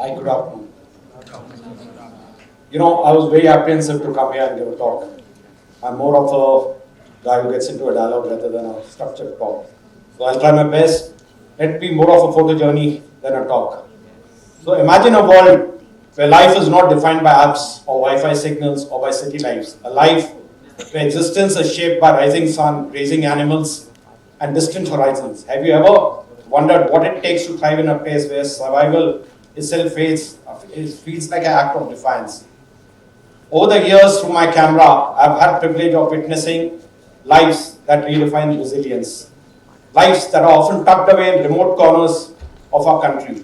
Hi, good afternoon. I was very apprehensive to come here and give a talk. I'm more of a guy who gets into a dialogue rather than a structured talk. So I'll try my best. Let it be more of a photo journey than a talk. So imagine a world where life is not defined by apps or Wi-Fi signals or by city lights. A life where existence is shaped by rising sun, grazing animals, and distant horizons. Have you ever wondered what it takes to thrive in a place where survival itself feels like an act of defiance? Over the years, through my camera, I've had the privilege of witnessing lives that redefine resilience. Lives that are often tucked away in remote corners of our country.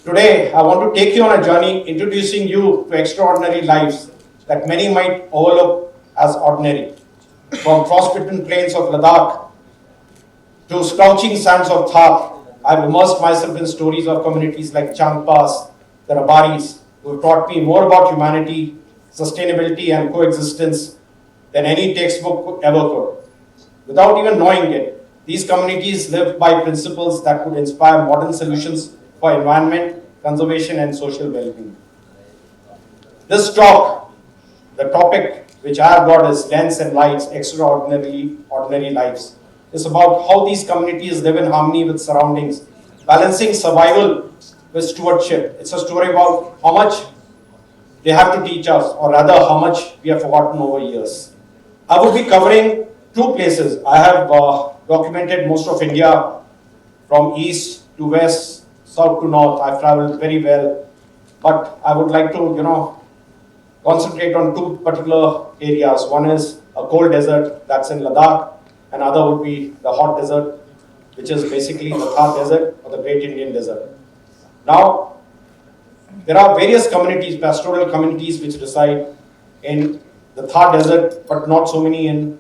Today, I want to take you on a journey introducing you to extraordinary lives that many might overlook as ordinary. From frost-bitten plains of Ladakh to scorching sands of Thar, I've immersed myself in stories of communities like Changpas, the Rabaris, who have taught me more about humanity, sustainability, and coexistence than any textbook ever could. Without even knowing it, these communities live by principles that could inspire modern solutions for environment, conservation, and social well-being. This talk, the topic which I have got is Lens and Lights, Extraordinarily Ordinary Lives. It's about how these communities live in harmony with surroundings, balancing survival with stewardship. It's a story about how much they have to teach us, or rather how much we have forgotten over years. I will be covering two places. I have documented most of India from east to west, south to north. I've traveled very well, but I would like to, concentrate on two particular areas. One is a cold desert that's in Ladakh, and other would be the hot desert, which is basically the Thar Desert or the Great Indian Desert. Now, there are various communities, pastoral communities, which reside in the Thar Desert, but not so many in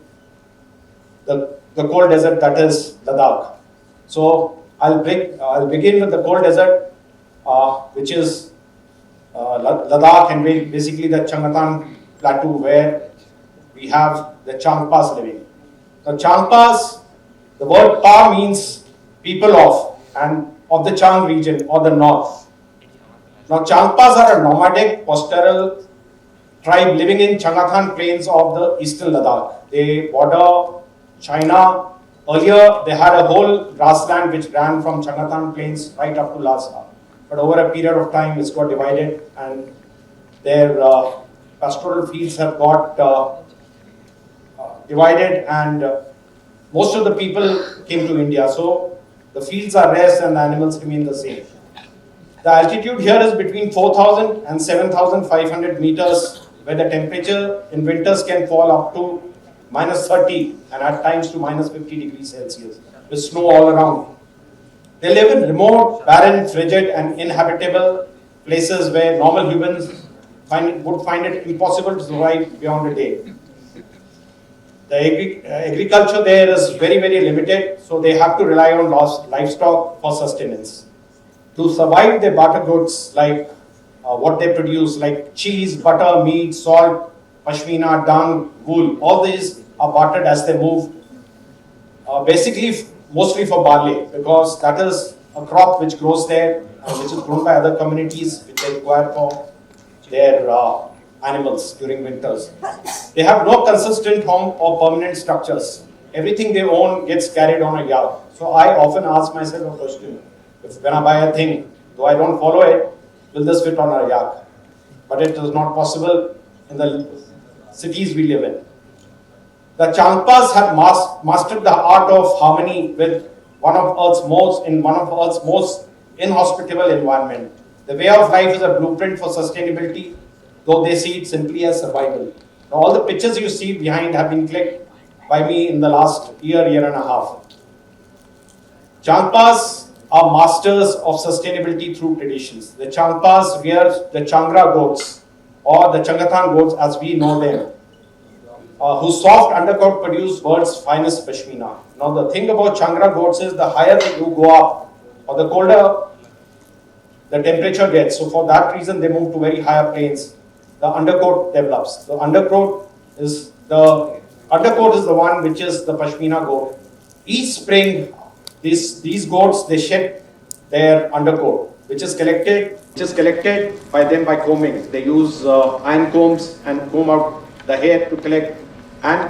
the cold desert, that is Ladakh. So I'll begin with the cold desert, which is Ladakh, and basically the Changatan plateau, where we have the Changpas living. Now, Changpas, the word Pa means people of, and of the Chang region or the north. Now, Changpas are a nomadic pastoral tribe living in Changatan plains of the eastern Ladakh. They border China. Earlier, they had a whole grassland which ran from Changatan plains right up to Lhasa. But over a period of time, it's got divided, and their pastoral fields have got divided, and most of the people came to India. So the fields are rest and the animals remain the same. The altitude here is between 4,000 and 7,500 meters, where the temperature in winters can fall up to -30 and at times to -50 degrees Celsius, with snow all around. They live in remote, barren, frigid, and inhabitable places where normal humans would find it impossible to survive beyond a day. The agriculture there is very, very limited, so they have to rely on livestock for sustenance. To survive, they barter goods like what they produce, like cheese, butter, meat, salt, pashmina, dung, wool. All these are bartered as they move. Basically, mostly for barley, because that is a crop which grows there, which is grown by other communities, which they require for their animals during winters. They have no consistent home or permanent structures. Everything they own gets carried on a yak. So I often ask myself a question: when I buy a thing, though I don't follow it, will this fit on a yak? But it is not possible in the cities we live in. The Changpas have mastered the art of harmony with one of Earth's most inhospitable environment. The way of life is a blueprint for sustainability, though they see it simply as survival. Now, all the pictures you see behind have been clicked by me in the last year and a half. Changpas are masters of sustainability through traditions. The Changpas rear the Changra goats, or the Changatan goats as we know them, whose soft undercoat produce world's finest pashmina. Now, the thing about Changra goats is the higher you go up, or the colder the temperature gets. So for that reason, they move to very higher plains. The undercoat develops. The undercoat is the one which is the pashmina goat. Each spring, these goats, they shed their undercoat. which is collected by them by combing. They use iron combs and comb out the hair to collect. And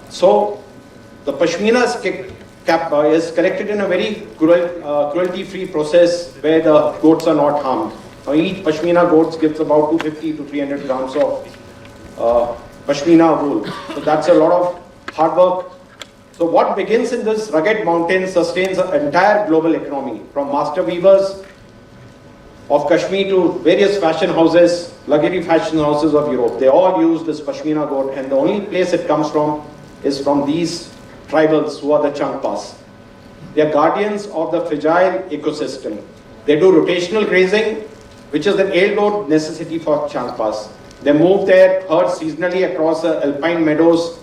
so the Pashmina is collected in a very cruelty-free process where the goats are not harmed. Now each Pashmina goat gives about 250 to 300 grams of Pashmina wool. So that's a lot of hard work. So what begins in this rugged mountain sustains an entire global economy, from master weavers of Kashmir to various fashion houses, luxury fashion houses of Europe. They all use this Pashmina goat, and the only place it comes from is from these tribals who are the Changpas. They are guardians of the fragile ecosystem. They do rotational grazing, which is an age-old necessity for Changpas. They move their herds seasonally across the alpine meadows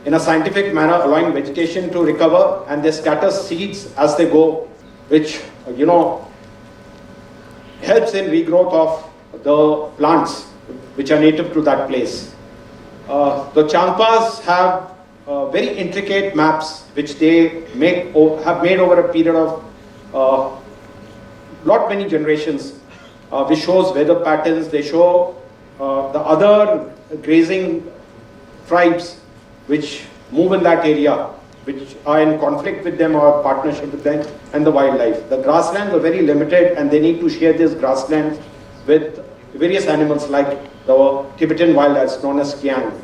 in a scientific manner, allowing vegetation to recover, and they scatter seeds as they go, which, helps in regrowth of the plants which are native to that place. The Changpas have very intricate maps which they have made over a period of many generations, which shows weather patterns. They show the other grazing tribes which move in that area, which are in conflict with them or partnership with them, and the wildlife. The grasslands are very limited, and they need to share this grassland with various animals like the Tibetan wild as known as Kiang.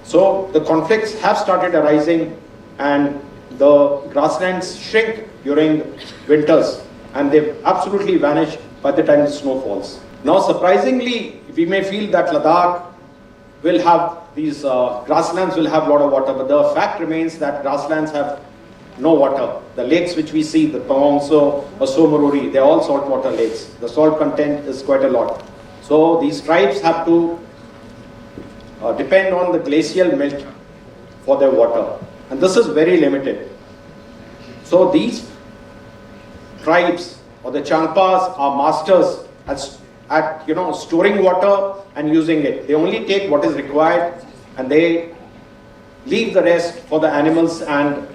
So the conflicts have started arising, and the grasslands shrink during winters, and they absolutely vanish by the time the snow falls. Now surprisingly, we may feel that Ladakh will have these grasslands will have a lot of water, but the fact remains that grasslands have no water. The lakes which we see, the Pamongso or Somoruri, they're all saltwater lakes. The salt content is quite a lot. So these tribes have to depend on the glacial melt for their water, and this is very limited. So these tribes or the Changpas are masters at storing water and using it. They only take what is required, and they leave the rest for the animals and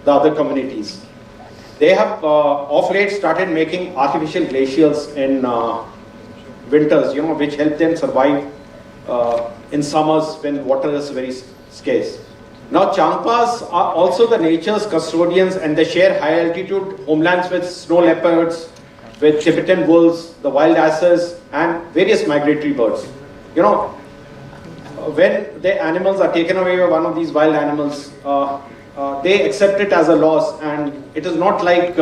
the other communities. They have of late started making artificial glaciers in winters, which help them survive in summers when water is very scarce. Now Changpas are also the nature's custodians, and they share high altitude homelands with snow leopards, with Tibetan wolves, the wild asses, and various migratory birds. When the animals are taken away by one of these wild animals, they accept it as a loss, and it is not like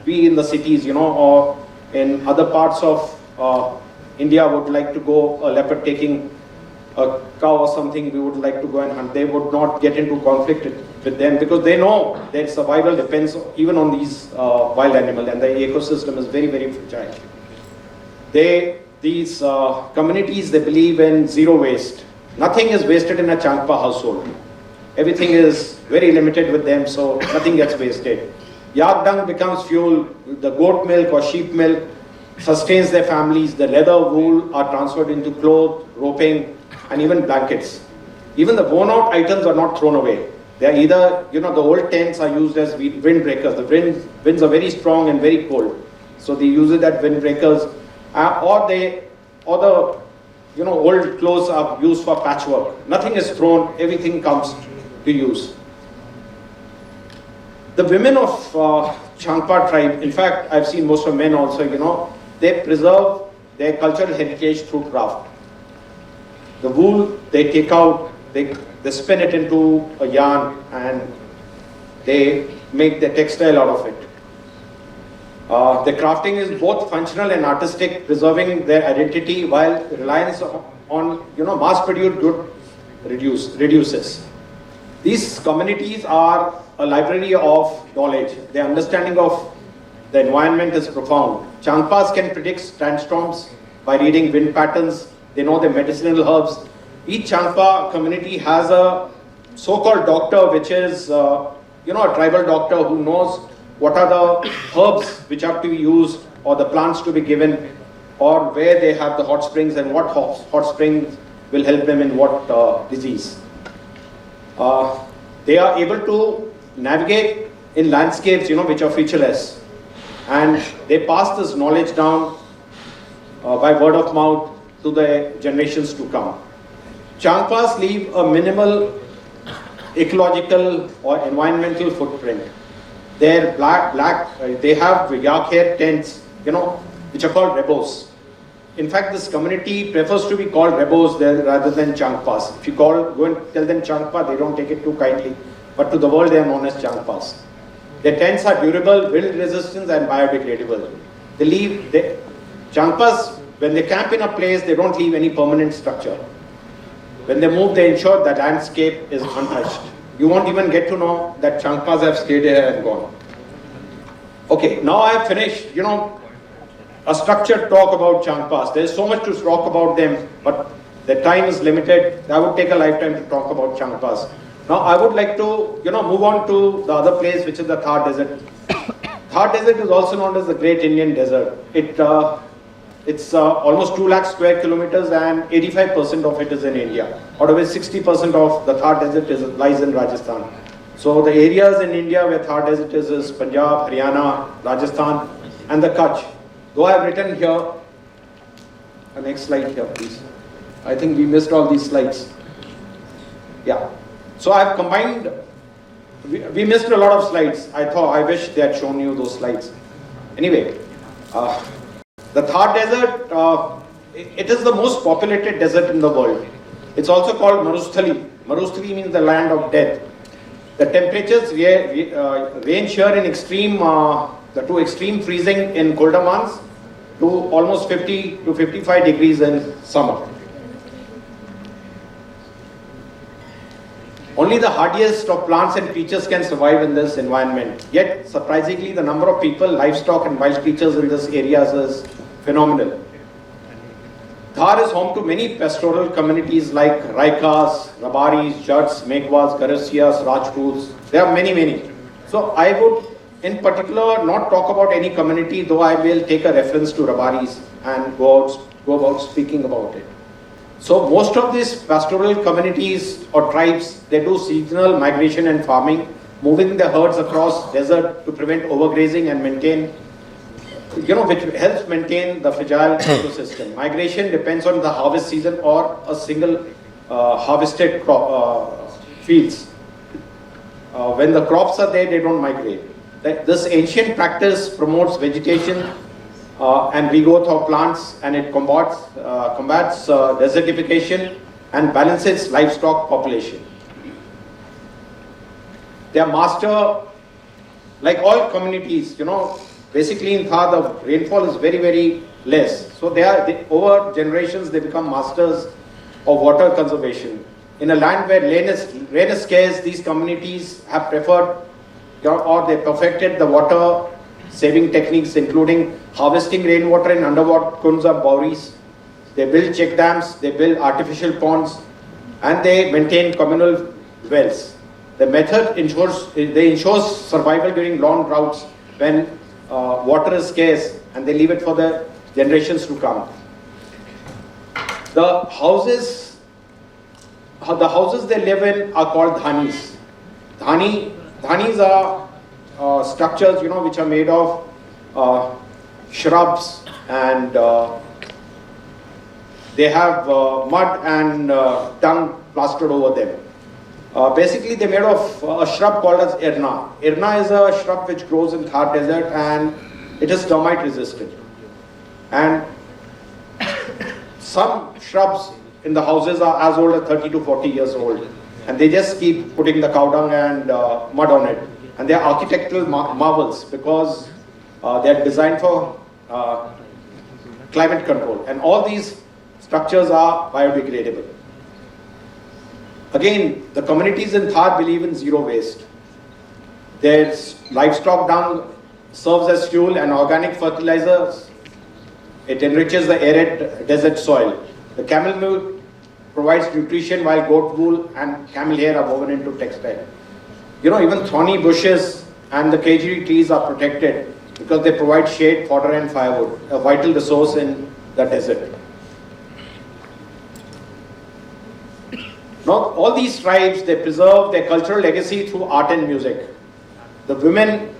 we in the cities, or in other parts of India would like to go a leopard taking a cow or something, we would like to go and hunt. They would not get into conflict with them because they know their survival depends even on these wild animals, and the ecosystem is very, very fragile. These communities, they believe in zero waste. Nothing is wasted in a Changpa household. Everything is very limited with them, so nothing gets wasted. Yak dung becomes fuel. The goat milk or sheep milk sustains their families. The leather, wool are transferred into clothes, roping, and even blankets. Even the worn-out items are not thrown away. They are either, the old tents are used as windbreakers. The winds are very strong and very cold, so they use it as windbreakers, or the old clothes are used for patchwork. Nothing is thrown, everything comes to use. The women of Changpa tribe, in fact, I've seen most of men also, they preserve their cultural heritage through craft. The wool they take out, they spin it into a yarn, and they make the textile out of it. The crafting is both functional and artistic, preserving their identity while reliance on mass-produced goods reduces. These communities are a library of knowledge. Their understanding of the environment is profound. Changpas can predict sandstorms by reading wind patterns. They know the medicinal herbs. Each Changpa community has a so-called doctor, which is a tribal doctor who knows what are the herbs which have to be used, or the plants to be given, or where they have the hot springs and what hot springs will help them in what disease. They are able to navigate in landscapes which are featureless. and they pass this knowledge down by word of mouth to the generations to come. Changpas leave a minimal ecological or environmental footprint. They're they have yak hair tents, which are called rebos. In fact, this community prefers to be called rebos rather than Changpas. If you go and tell them Changpa, they don't take it too kindly. But to the world, they are known as Changpas. Their tents are durable, wind resistant, and biodegradable. Changpas, when they camp in a place, they don't leave any permanent structure. When they move, they ensure the landscape is untouched. You won't even get to know that Changpas have stayed here and gone. Okay, now I have finished, a structured talk about Changpas. There is so much to talk about them, but the time is limited. I would take a lifetime to talk about Changpas. Now I would like to, move on to the other place, which is the Thar Desert. Thar Desert is also known as the Great Indian Desert. It's almost 2 lakh square kilometers, and 85% of it is in India. Out of which 60% of the Thar Desert lies in Rajasthan. So the areas in India where Thar Desert is Punjab, Haryana, Rajasthan, and the Kutch. Though I have written here, the next slide here, please. I think we missed all these slides. Yeah. So I have combined. We missed a lot of slides. I wish they had shown you those slides. Anyway. The Thar Desert, it is the most populated desert in the world. It's also called Marusthali. Marusthali means the land of death. The temperatures range here in to extreme freezing in colder months to almost 50 to 55 degrees in summer. Only the hardiest of plants and creatures can survive in this environment. Yet, surprisingly, the number of people, livestock, and wild creatures in this area is phenomenal. Thar is home to many pastoral communities like Raikas, Rabaris, Jats, Meghwas, Garasias, Rajputs. There are many. So I would in particular not talk about any community, though I will take a reference to Rabaris and go about speaking about it. So most of these pastoral communities or tribes, they do seasonal migration and farming, moving the herds across desert to prevent overgrazing and maintain, which helps maintain the fragile ecosystem. Migration depends on the harvest season or a single harvested fields. When the crops are there, they don't migrate. This ancient practice promotes vegetation and regrowth of plants, and it combats desertification and balances livestock population. They are master, like all communities, basically in Thar the rainfall is very less. So over generations they become masters of water conservation. In a land where rain is scarce, these communities have preferred or they perfected the water saving techniques, including harvesting rainwater in underwater kunds or bowries. They build check dams, they build artificial ponds, and they maintain communal wells. The method ensures survival during long droughts when water is scarce, and they leave it for the generations to come. The houses they live in are called dhanis. Dhanis are structures, which are made of shrubs, and they have mud and dung plastered over them. Basically, they're made of a shrub called as irna. Irna is a shrub which grows in Thar Desert, and it is termite resistant. And some shrubs in the houses are as old as 30 to 40 years old, and they just keep putting the cow dung and mud on it. And they are architectural marvels because they are designed for climate control, and all these structures are biodegradable. Again, the communities in Thar believe in zero waste. Their livestock dung serves as fuel and organic fertilizers. It enriches the arid desert soil. The camel milk provides nutrition, while goat wool and camel hair are woven into textile. Even thorny bushes and the kajri trees are protected because they provide shade, fodder, and firewood, a vital resource in the desert. Now, all these tribes, they preserve their cultural legacy through art and music. The women,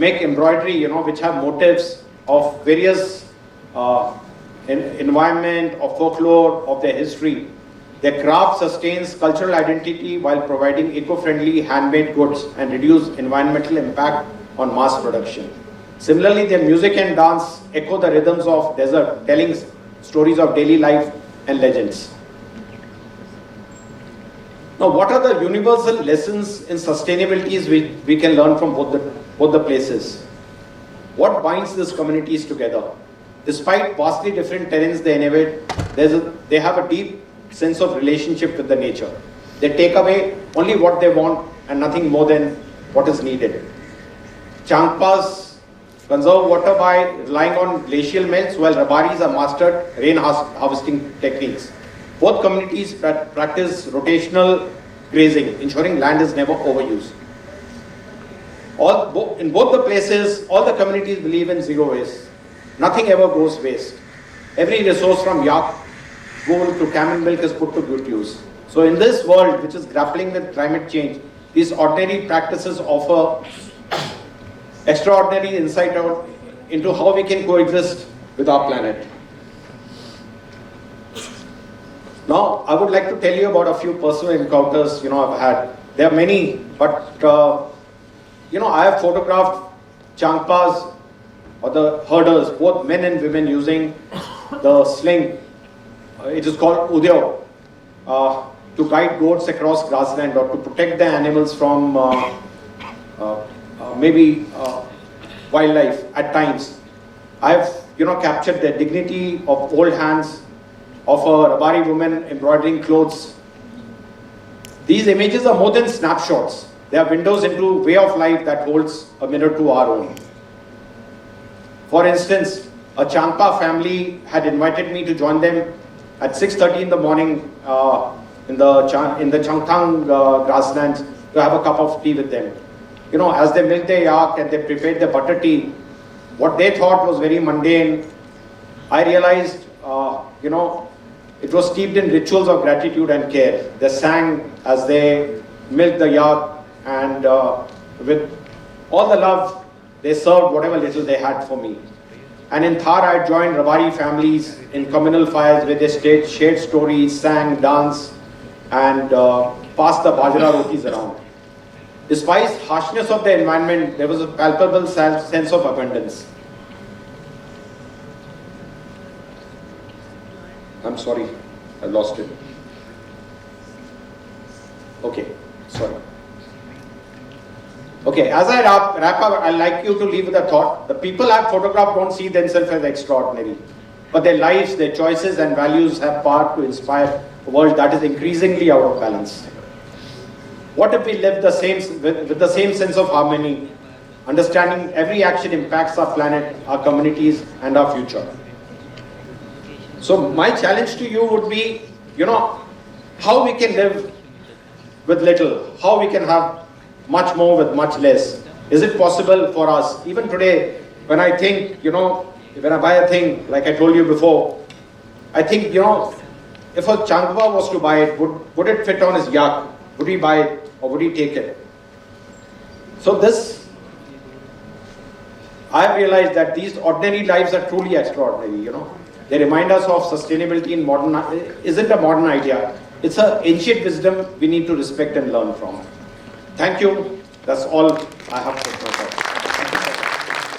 make embroidery, which have motifs of various environment or folklore of their history. Their craft sustains cultural identity while providing eco-friendly handmade goods and reduce environmental impact on mass production. Similarly, their music and dance echo the rhythms of desert, telling stories of daily life and legends. Now, what are the universal lessons in sustainability we can learn from both the places? What binds these communities together? Despite vastly different terrains they inhabit, they have a deep sense of relationship with the nature. They take away only what they want and nothing more than what is needed. Changpas conserve water by relying on glacial melts, while Rabaris are mastered rain harvesting techniques. Both communities practice rotational grazing, ensuring land is never overused. In both the places, all the communities believe in zero waste. Nothing ever goes waste. Every resource from yak, wool to camel milk is put to good use. So in this world, which is grappling with climate change, these ordinary practices offer extraordinary insight into how we can coexist with our planet. Now, I would like to tell you about a few personal encounters, I've had. There are many, but, I have photographed Changpas or the herders, both men and women, using the sling. It is called Udyo, to guide goats across grassland or to protect the animals from maybe wildlife at times. I've, captured the dignity of old hands, of a Rabari woman embroidering clothes. These images are more than snapshots. They are windows into way of life that holds a mirror to our own. For instance, a Changpa family had invited me to join them at 6:30 in the morning in the Changtang grasslands to have a cup of tea with them. As they milked their yak and they prepared the butter tea, what they thought was very mundane, I realized, it was steeped in rituals of gratitude and care. They sang as they milked the yak, and with all the love, they served whatever little they had for me. And in Thar, I joined Rabari families in communal fires where they shared stories, sang, danced, and passed the bajra rotis around. Despite harshness of the environment, there was a palpable sense of abundance. I'm sorry, I lost it. Okay, sorry. Okay, as I wrap up, I'd like you to leave with a thought. The people I've photographed don't see themselves as extraordinary, but their lives, their choices and values have power to inspire a world that is increasingly out of balance. What if we live with the same sense of harmony, understanding every action impacts our planet, our communities, and our future? So my challenge to you would be, how we can live with little, how we can have much more with much less. Is it possible for us? Even today, when I think, when I buy a thing, like I told you before, I think, if a Changpa was to buy it, would it fit on his yak? Would he buy it or would he take it? So I have realized that these ordinary lives are truly extraordinary, They remind us of sustainability isn't a modern idea. It's an ancient wisdom we need to respect and learn from. Thank you. That's all I have to say.